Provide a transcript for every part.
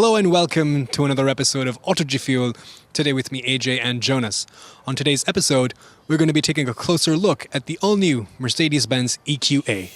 Hello and welcome to another episode of Autogefuel. Today with me, AJ and Jonas. On today's episode, we're going to be taking a closer look at the all-new Mercedes-Benz EQA.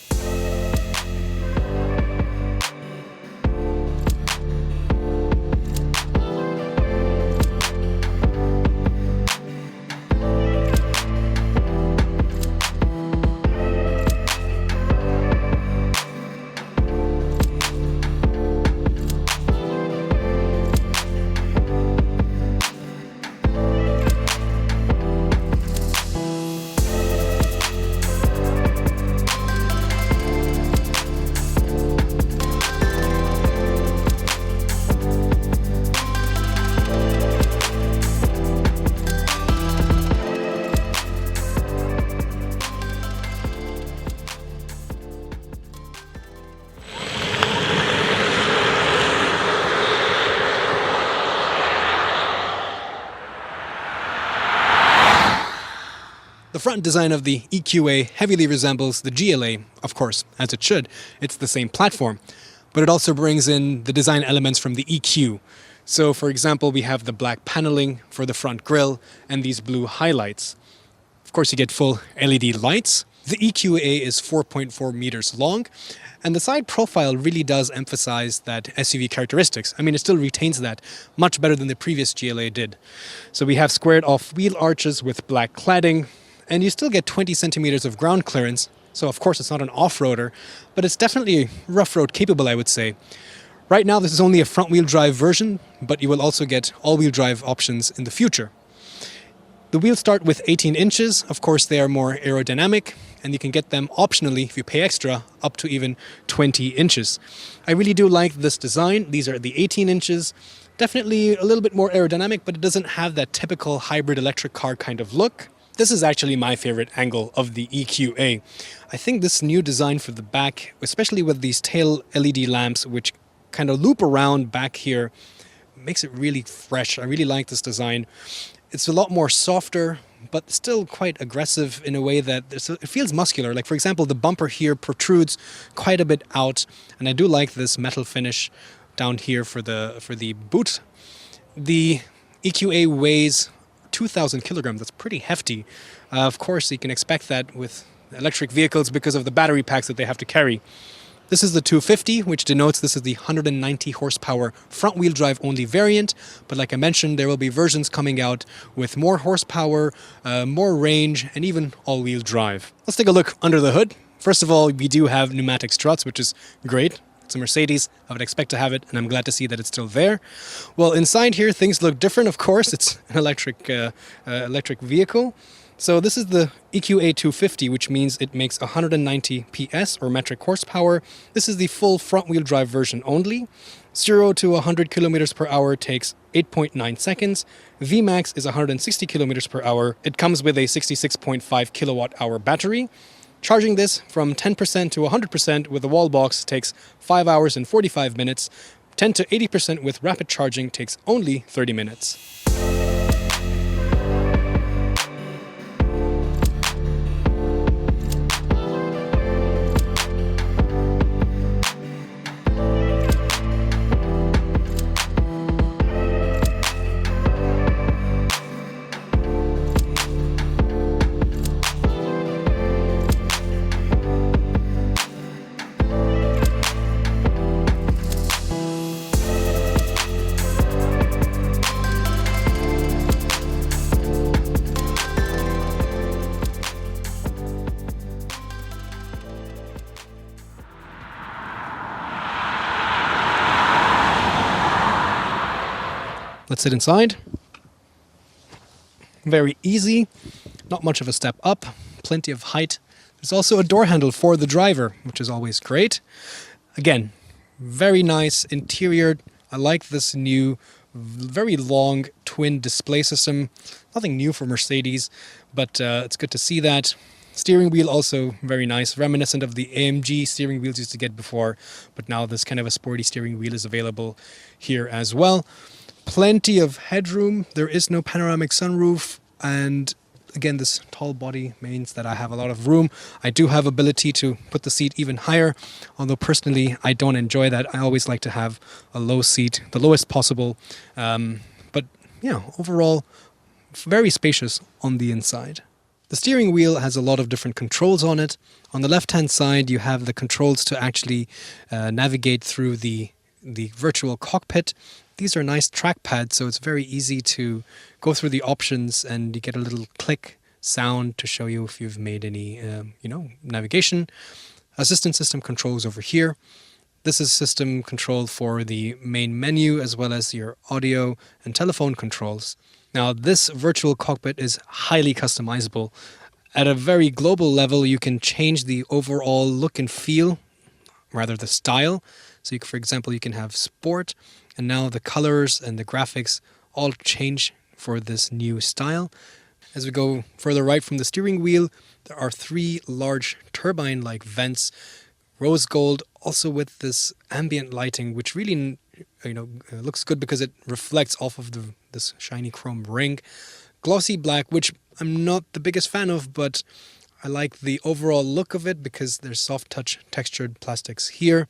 The front design of the EQA heavily resembles the GLA, of course, as it should. It's the same platform, but it also brings in the design elements from the EQ. So, for example, we have the black paneling for the front grille and these blue highlights. Of course, you get full LED lights. The EQA is 4.4 meters long, and the side profile really does emphasize that SUV characteristics. I mean, it still retains that much better than the previous GLA did. So we have squared off wheel arches with black cladding, and you still get 20 centimeters of ground clearance. So of course it's not an off-roader, but it's definitely rough road capable, I would say. Right now this is only a front-wheel drive version, but you will also get all-wheel drive options in the future. The wheels start with 18 inches. Of course they are more aerodynamic, and you can get them optionally, if you pay extra, up to even 20 inches. I really do like this design. These are the 18 inches. Definitely a little bit more aerodynamic, but it doesn't have that typical hybrid electric car kind of look. This is actually my favorite angle of the EQA. I think this new design for the back, especially with these tail LED lamps which kind of loop around back here, makes it really fresh. I really like this design. It's a lot more softer, but still quite aggressive in a way that it feels muscular. Like, for example, the bumper here protrudes quite a bit out, and I do like this metal finish down here for the boot. The EQA weighs 2,000 kilograms. That's pretty hefty. Of course, you can expect that with electric vehicles because of the battery packs that they have to carry. This is the 250, which denotes this is the 190 horsepower front-wheel drive only variant. But like I mentioned, there will be versions coming out with more horsepower, more range, and even all-wheel drive. Let's take a look under the hood. First of all, we do have pneumatic struts, which is great. It's a Mercedes. I would expect to have it, and I'm glad to see that it's still there. Well, inside here, things look different, of course. It's an electric vehicle. So this is the EQA 250, which means it makes 190 PS or metric horsepower. This is the full front-wheel drive version only. 0 to 100 kilometers per hour takes 8.9 seconds. VMAX is 160 kilometers per hour. It comes with a 66.5 kilowatt hour battery. Charging this from 10% to 100% with the wall box takes 5 hours and 45 minutes. 10 to 80% with rapid charging takes only 30 minutes. Let's sit inside. Very easy, not much of a step up, plenty of height. There's also a door handle for the driver, which is always great. Again, very nice interior. I like this new, very long twin display system. Nothing new for Mercedes, but it's good to see that. Steering wheel also very nice, reminiscent of the AMG steering wheels used to get before, but now this kind of a sporty steering wheel is available here as well. Plenty of headroom. There is no panoramic sunroof, and again, this tall body means that I have a lot of room. I do have ability to put the seat even higher, although personally I don't enjoy that. I always like to have a low seat, the lowest possible. But yeah, overall, very spacious on the inside. The steering wheel has a lot of different controls on it. On the left-hand side, you have the controls to actually navigate through the virtual cockpit. These are nice trackpads, so it's very easy to go through the options, and you get a little click sound to show you if you've made any, navigation. Assistant system controls over here. This is system control for the main menu as well as your audio and telephone controls. Now, this virtual cockpit is highly customizable. At a very global level, you can change the overall look and feel, rather the style. So, for example, you can have sport, and now the colors and the graphics all change for this new style. As we go further right from the steering wheel, there are 3 large turbine-like vents, rose gold, also with this ambient lighting, which really looks good because it reflects off of this shiny chrome ring. Glossy black, which I'm not the biggest fan of, but I like the overall look of it because there's soft touch textured plastics here.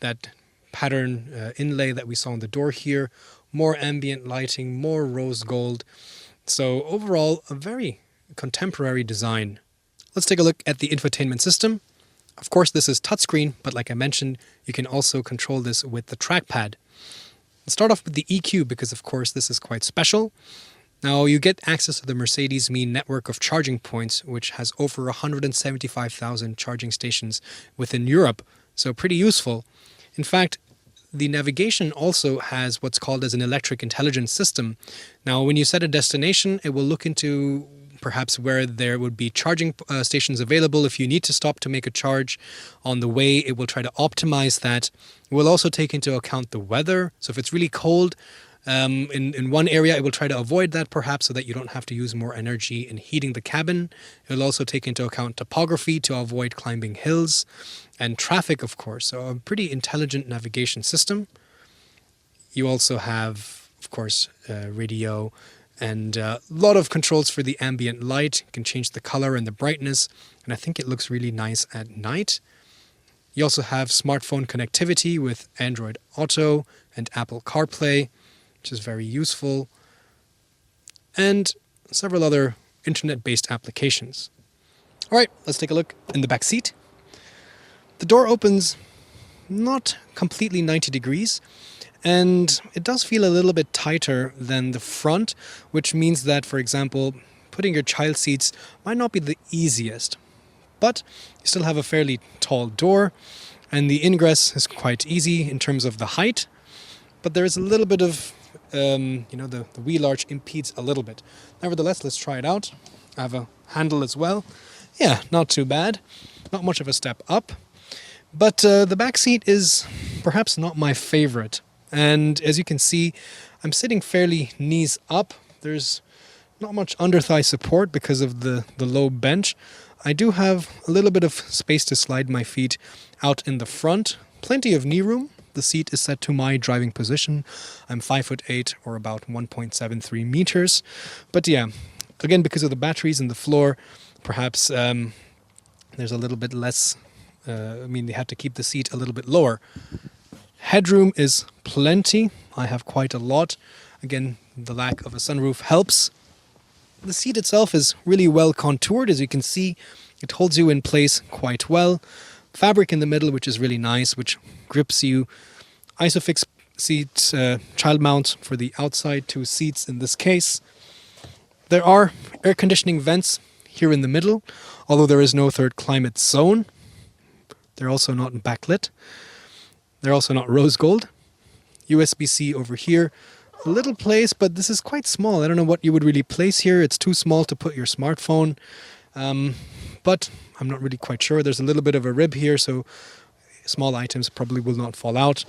That pattern inlay that we saw on the door here, more ambient lighting, more rose gold. So overall, a very contemporary design. Let's take a look at the infotainment system. Of course, this is touchscreen, but like I mentioned, you can also control this with the trackpad. Let's start off with the EQ because, of course, this is quite special. Now, you get access to the Mercedes-Me network of charging points, which has over 175,000 charging stations within Europe, so pretty useful. In fact, the navigation also has what's called as an electric intelligence system. Now, when you set a destination, it will look into perhaps where there would be charging stations available. If you need to stop to make a charge on the way, it will try to optimize that. It will also take into account the weather. So if it's really cold in one area, it will try to avoid that perhaps so that you don't have to use more energy in heating the cabin. It will also take into account topography to avoid climbing hills and traffic, of course. So a pretty intelligent navigation system. You also have, of course, radio and a lot of controls for the ambient light. You can change the color and the brightness, and I think it looks really nice at night. You also have smartphone connectivity with Android Auto and Apple CarPlay, which is very useful, and several other internet-based applications. All right, let's take a look in the back seat. The door opens not completely 90 degrees, and it does feel a little bit tighter than the front, which means that, for example, putting your child seats might not be the easiest. But you still have a fairly tall door, and the ingress is quite easy in terms of the height. But there is a little bit of, the wheel arch impedes a little bit. Nevertheless, let's try it out. I have a handle as well. Yeah, not too bad. Not much of a step up. But the back seat is perhaps not my favorite. And as you can see, I'm sitting fairly knees up. There's not much under-thigh support because of the low bench. I do have a little bit of space to slide my feet out in the front. Plenty of knee room. The seat is set to my driving position. I'm 5'8" or about 1.73 meters. But yeah, again, because of the batteries in the floor, perhaps there's a little bit less. They had to keep the seat a little bit lower. Headroom is plenty. I have quite a lot. Again, the lack of a sunroof helps. The seat itself is really well contoured. As you can see, it holds you in place quite well. Fabric in the middle, which is really nice, which grips you. Isofix seats, child mount for the outside 2 seats in this case. There are air conditioning vents here in the middle, although there is no third climate zone. They're also not backlit. They're also not rose gold. USB-C over here. A little place, but this is quite small. I don't know what you would really place here. It's too small to put your smartphone. But I'm not really quite sure. There's a little bit of a rib here, so small items probably will not fall out.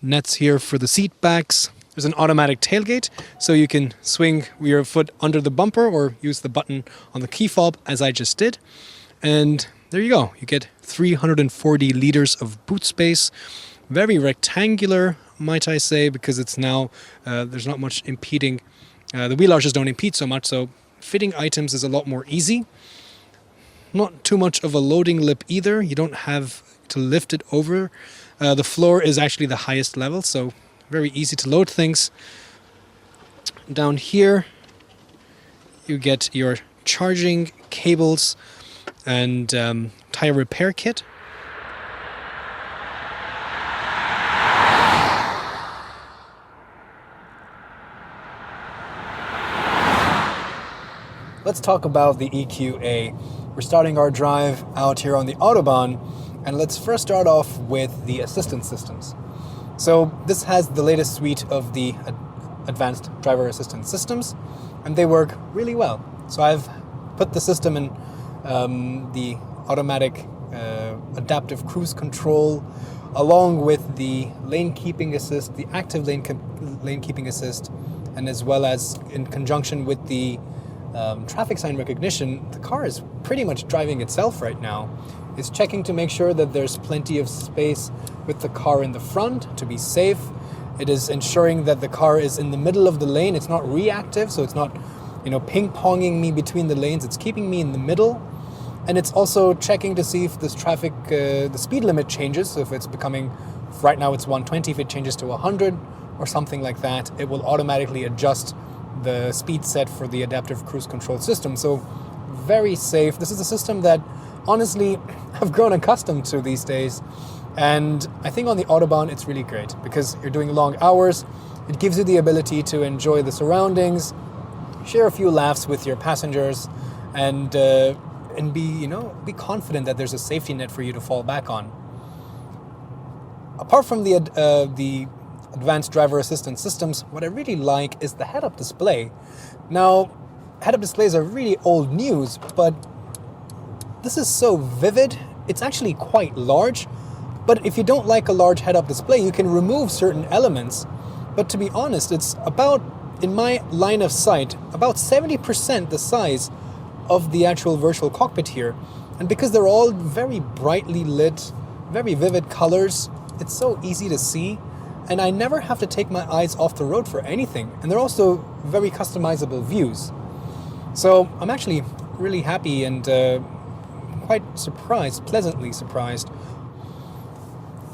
Nets here for the seat backs. There's an automatic tailgate, so you can swing your foot under the bumper or use the button on the key fob, as I just did. And there you go. You get 340 liters of boot space. Very rectangular, might I say, because it's now, there's not much impeding. The wheel arches don't impede so much, so fitting items is a lot more easy. Not too much of a loading lip either. You don't have to lift it over. The floor is actually the highest level, so very easy to load things. Down here, you get your charging cables and tire repair kit. Let's talk about the EQA. We're starting our drive out here on the Autobahn, and let's first start off with the assistance systems. So this has the latest suite of the advanced driver assistance systems, and they work really well. So I've put the system in the automatic adaptive cruise control, along with the lane keeping assist, the active lane keeping assist, and as well as in conjunction with the traffic sign recognition. The car is pretty much driving itself right now. It's checking to make sure that there's plenty of space with the car in the front to be safe. It is ensuring that the car is in the middle of the lane. It's not reactive, so it's not, ping-ponging me between the lanes. It's keeping me in the middle. And it's also checking to see if this traffic, the speed limit changes. So if it's becoming, right now it's 120, if it changes to 100 or something like that, it will automatically adjust the speed set for the adaptive cruise control system. So very safe. This is a system that honestly I've grown accustomed to these days. And I think on the Autobahn it's really great because you're doing long hours. It gives you the ability to enjoy the surroundings, share a few laughs with your passengers, and be confident that there's a safety net for you to fall back on. Apart from the advanced driver assistance systems, what I really like is the head-up display. Now, head-up displays are really old news, but this is so vivid. It's actually quite large, but if you don't like a large head-up display, you can remove certain elements. But to be honest, it's about, in my line of sight, about 70% the size of the actual virtual cockpit here. And because they're all very brightly lit, very vivid colors, it's so easy to see. And I never have to take my eyes off the road for anything. And they're also very customizable views. So I'm actually really happy and quite surprised, pleasantly surprised.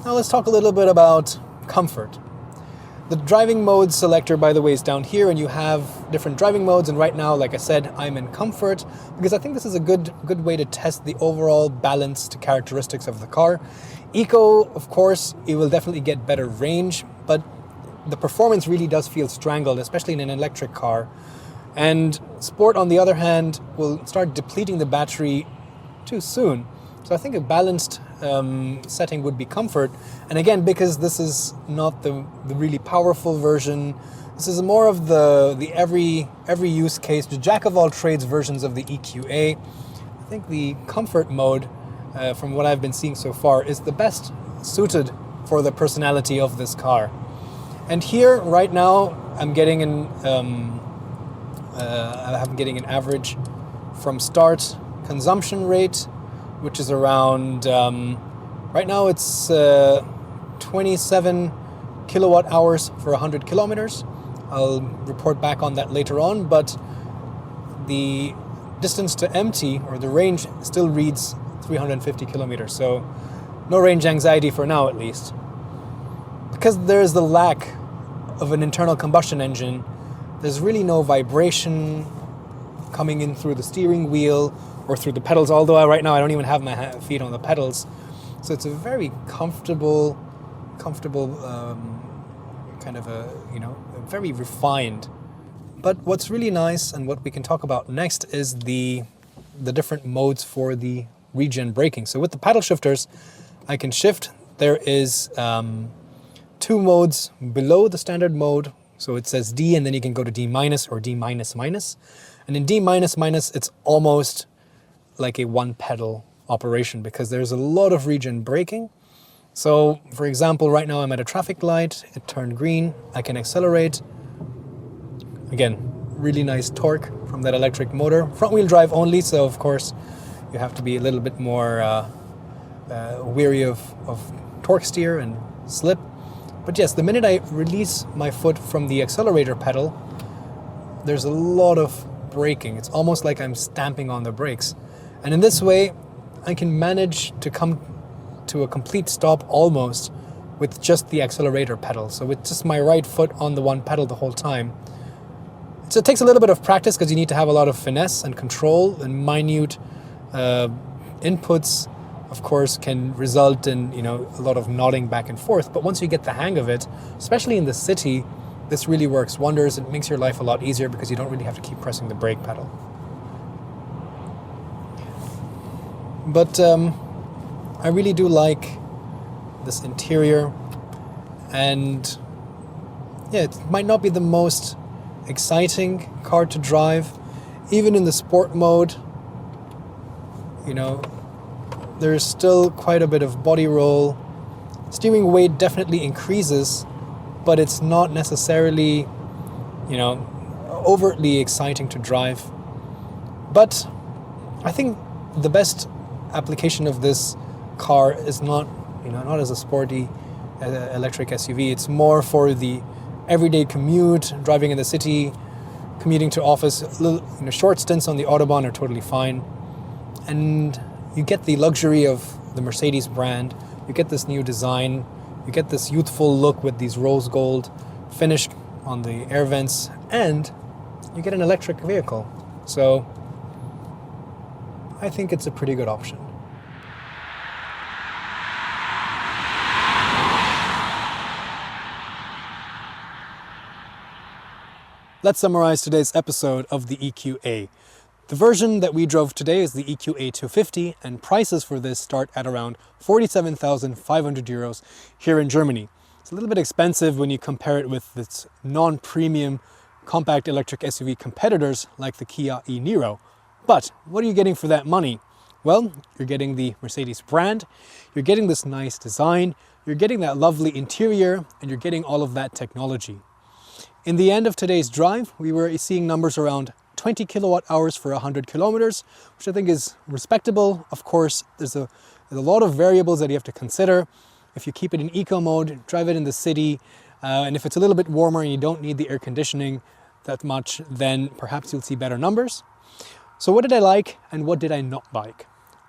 Now let's talk a little bit about comfort. The driving mode selector, by the way, is down here, and you have different driving modes. And right now, like I said, I'm in comfort because I think this is a good way to test the overall balanced characteristics of the car. Eco, of course, you will definitely get better range, but the performance really does feel strangled, especially in an electric car. And Sport, on the other hand, will start depleting the battery too soon. So I think a balanced setting would be comfort. And again, because this is not the really powerful version, this is more of the every use case, the jack of all trades versions of the EQA. I think the comfort mode, from what I've been seeing so far, is the best suited for the personality of this car. And here, right now, I'm getting an average from start consumption rate, which is around, right now it's 27 kilowatt hours for 100 kilometers. I'll report back on that later on, but the distance to empty, or the range, still reads 350 kilometers, so no range anxiety for now at least. Because there's the lack of an internal combustion engine, there's really no vibration coming in through the steering wheel or through the pedals, although right now I don't even have my feet on the pedals. So it's a very comfortable kind of very refined. But what's really nice, and what we can talk about next, is the different modes for the regen braking. So with the paddle shifters, I can shift. There is 2 modes below the standard mode. So it says D, and then you can go to D minus or D minus minus. And in D minus minus, it's almost like a one pedal operation because there's a lot of regen braking. So for example, right now I'm at a traffic light, it turned green, I can accelerate. Again, really nice torque from that electric motor. Front wheel drive only, so of course you have to be a little bit more wary of torque steer and slip. But yes, the minute I release my foot from the accelerator pedal, there's a lot of braking. It's almost like I'm stamping on the brakes. And in this way, I can manage to come to a complete stop almost with just the accelerator pedal. So with just my right foot on the one pedal the whole time. So it takes a little bit of practice because you need to have a lot of finesse and control, and minute inputs, of course, can result in, you know, a lot of nodding back and forth. But once you get the hang of it, especially in the city, this really works wonders. It makes your life a lot easier because you don't really have to keep pressing the brake pedal. But I really do like this interior, and yeah, it might not be the most exciting car to drive. Even in the sport mode, you know, there's still quite a bit of body roll. Steering weight definitely increases, but it's not necessarily, you know, overtly exciting to drive. But I think the best application of this car is not, you know, not as a sporty electric SUV. It's more for the everyday commute, driving in the city, commuting to office. Little, you know, short stints on the Autobahn are totally fine. And you get the luxury of the Mercedes brand. You get this new design. You get this youthful look with these rose gold finish on the air vents, and you get an electric vehicle. So I think it's a pretty good option. Let's summarize today's episode of the EQA. The version that we drove today is the EQA 250, and prices for this start at around 47,500 euros here in Germany. It's a little bit expensive when you compare it with its non-premium compact electric SUV competitors like the Kia e-Niro. But what are you getting for that money? Well, you're getting the Mercedes brand, you're getting this nice design, you're getting that lovely interior, and you're getting all of that technology. In the end of today's drive, we were seeing numbers around 20 kilowatt hours for 100 kilometers, which I think is respectable. Of course, there's a lot of variables that you have to consider. If you keep it in eco mode, drive it in the city, and if it's a little bit warmer and you don't need the air conditioning that much, then perhaps you'll see better numbers. So what did I like and what did I not like?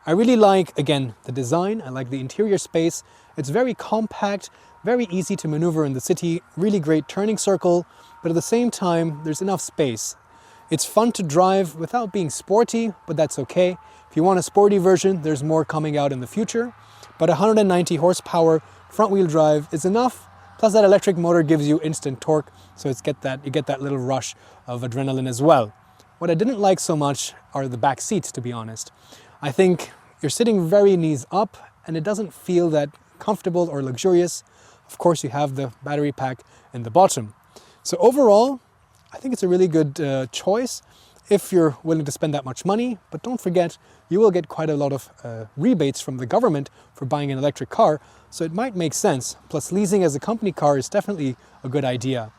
I really like, again, the design. I like the interior space. It's very compact, very easy to maneuver in the city, really great turning circle, but at the same time, there's enough space. It's fun to drive without being sporty, but that's okay. If you want a sporty version, there's more coming out in the future. But 190 horsepower front-wheel drive is enough. Plus that electric motor gives you instant torque, so you get that little rush of adrenaline as well. What I didn't like so much are the back seats, to be honest. I think you're sitting very knees up, and it doesn't feel that comfortable or luxurious. Of course, you have the battery pack in the bottom. So overall, I think it's a really good choice if you're willing to spend that much money. But don't forget, you will get quite a lot of rebates from the government for buying an electric car, so it might make sense. Plus, leasing as a company car is definitely a good idea.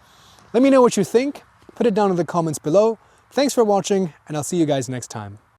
Let me know what you think. Put it down in the comments below. Thanks for watching, and I'll see you guys next time.